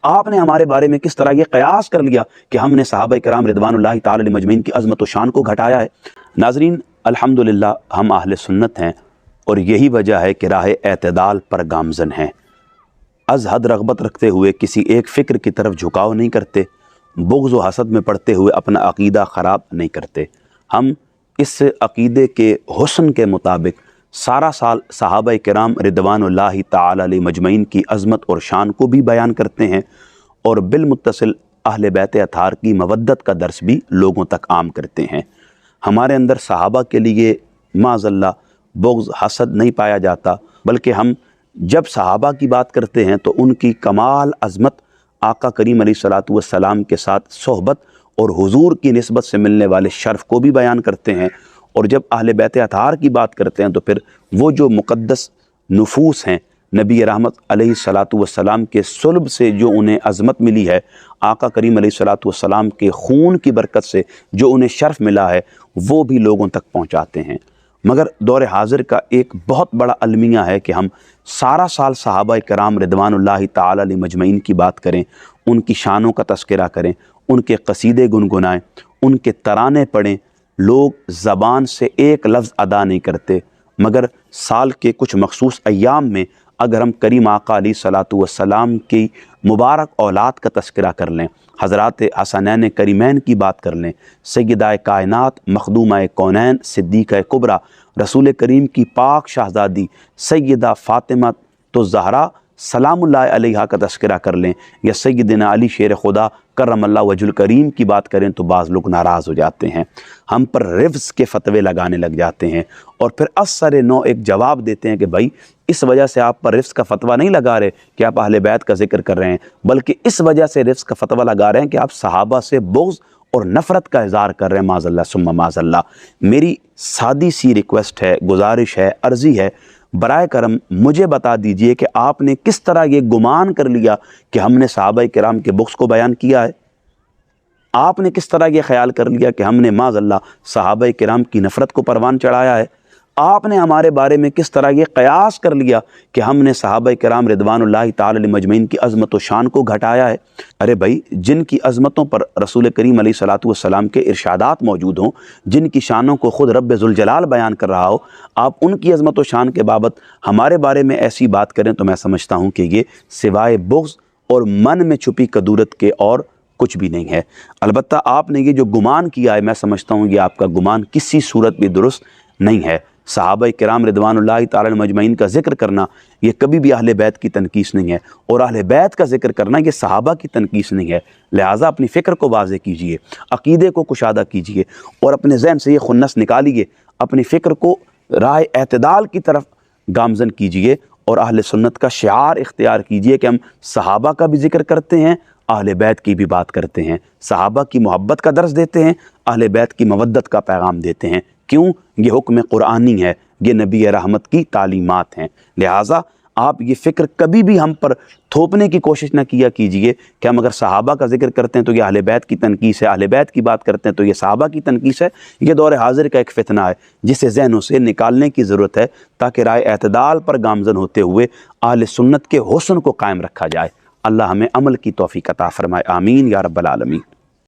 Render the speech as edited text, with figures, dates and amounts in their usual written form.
آپ نے ہمارے بارے میں کس طرح یہ قیاس کر لیا کہ ہم نے صحابہ کرام رضوان تعالی علیہم مجمعین کی عظمت و شان کو گھٹایا ہے؟ ناظرین، الحمدللہ ہم اہل سنت ہیں اور یہی وجہ ہے کہ راہ اعتدال پر گامزن ہیں۔ از حد رغبت رکھتے ہوئے کسی ایک فکر کی طرف جھکاؤ نہیں کرتے، بغض و حسد میں پڑتے ہوئے اپنا عقیدہ خراب نہیں کرتے۔ ہم اس عقیدے کے حسن کے مطابق سارا سال صحابہ کرام رضوان اللہ تعالی علیہ مجمعین کی عظمت اور شان کو بھی بیان کرتے ہیں، اور بالمتصل اہل بیت اطہار کی مودت کا درس بھی لوگوں تک عام کرتے ہیں۔ ہمارے اندر صحابہ کے لیے معاذ اللہ بغض حسد نہیں پایا جاتا، بلکہ ہم جب صحابہ کی بات کرتے ہیں تو ان کی کمال عظمت، آقا کریم علیہ الصلوۃ والسلام کے ساتھ صحبت اور حضور کی نسبت سے ملنے والے شرف کو بھی بیان کرتے ہیں، اور جب اہل بیت اطہار کی بات کرتے ہیں تو پھر وہ جو مقدس نفوس ہیں، نبی رحمت علیہ الصلوۃ والسلام کے صلب سے جو انہیں عظمت ملی ہے، آقا کریم علیہ الصلوۃ والسلام کے خون کی برکت سے جو انہیں شرف ملا ہے، وہ بھی لوگوں تک پہنچاتے ہیں۔ مگر دور حاضر کا ایک بہت بڑا المیہ ہے کہ ہم سارا سال صحابہ کرام رضوان اللہ تعالی علیہ مجمعین کی بات کریں، ان کی شانوں کا تذکرہ کریں، ان کے قصیدے گنگنائیں، ان کے ترانے پڑھیں۔ لوگ زبان سے ایک لفظ ادا نہیں کرتے، مگر سال کے کچھ مخصوص ایام میں اگر ہم کریم آقا علیہ الصلوۃ والسلام کی مبارک اولاد کا تذکرہ کر لیں، حضرات حسنین کریمین کی بات کر لیں، سیدہ کائنات مخدومہ کونین صدیقہ کبریٰ رسول کریم کی پاک شہزادی سیدہ فاطمہ الزہرا سلام اللہ علیہا کا تذکرہ کر لیں، یا سیدنا علی شیر خدا کرم اللہ وجہ الکریم کی بات کریں تو بعض لوگ ناراض ہو جاتے ہیں، ہم پر رفض کے فتوے لگانے لگ جاتے ہیں، اور پھر اثر نو ایک جواب دیتے ہیں کہ بھائی اس وجہ سے آپ پر رفض کا فتویٰ نہیں لگا رہے کہ آپ اہل بیت کا ذکر کر رہے ہیں، بلکہ اس وجہ سے رفض کا فتویٰ لگا رہے ہیں کہ آپ صحابہ سے بغض اور نفرت کا اظہار کر رہے ہیں، معاذ اللہ ثم معاذ اللہ۔ میری سادی سی ریکویسٹ ہے، گزارش ہے، عرضی ہے، برائے کرم مجھے بتا دیجئے کہ آپ نے کس طرح یہ گمان کر لیا کہ ہم نے صحابہ کرام کے بغض کو بیان کیا ہے؟ آپ نے کس طرح یہ خیال کر لیا کہ ہم نے معاذ اللہ صحابہ کرام کی نفرت کو پروان چڑھایا ہے؟ آپ نے ہمارے بارے میں کس طرح یہ قیاس کر لیا کہ ہم نے صحابہ کرام رضوان اللہ تعالی علیہ مجمعین کی عظمت و شان کو گھٹایا ہے؟ ارے بھائی، جن کی عظمتوں پر رسول کریم علیہ الصلوۃ والسلام کے ارشادات موجود ہوں، جن کی شانوں کو خود رب ذوالجلال بیان کر رہا ہو، آپ ان کی عظمت و شان کے بابت ہمارے بارے میں ایسی بات کریں تو میں سمجھتا ہوں کہ یہ سوائے بغض اور من میں چھپی کدورت کے اور کچھ بھی نہیں ہے۔ البتہ آپ نے یہ جو گمان کیا ہے، میں سمجھتا ہوں یہ آپ کا گمان کسی صورت بھی درست نہیں ہے۔ صحابہ کرام رضوان اللہ تعالی علیہ مجمعین کا ذکر کرنا یہ کبھی بھی اہل بیت کی تنقیص نہیں ہے، اور اہل بیت کا ذکر کرنا یہ صحابہ کی تنقیص نہیں ہے۔ لہٰذا اپنی فکر کو واضح کیجئے، عقیدے کو کشادہ کیجئے، اور اپنے ذہن سے یہ خنث نکالیے، اپنی فکر کو راہ اعتدال کی طرف گامزن کیجئے، اور اہل سنت کا شعار اختیار کیجئے کہ ہم صحابہ کا بھی ذکر کرتے ہیں، اہل بیت کی بھی بات کرتے ہیں، صحابہ کی محبت کا درس دیتے ہیں، اہل بیت کی مودت کا پیغام دیتے ہیں۔ کیوں؟ یہ حکم قرآنی ہے، یہ نبی رحمت کی تعلیمات ہیں۔ لہٰذا آپ یہ فکر کبھی بھی ہم پر تھوپنے کی کوشش نہ کیا کیجئے کہ ہم اگر صحابہ کا ذکر کرتے ہیں تو یہ اہل بیت کی تنقیص ہے، اہل بیت کی بات کرتے ہیں تو یہ صحابہ کی تنقیص ہے۔ یہ دور حاضر کا ایک فتنہ ہے جسے ذہنوں سے نکالنے کی ضرورت ہے، تاکہ رائے اعتدال پر گامزن ہوتے ہوئے اہل سنت کے حسن کو قائم رکھا جائے۔ اللہ ہمیں عمل کی توفیق عطا فرمائے، آمین یا رب العالمین۔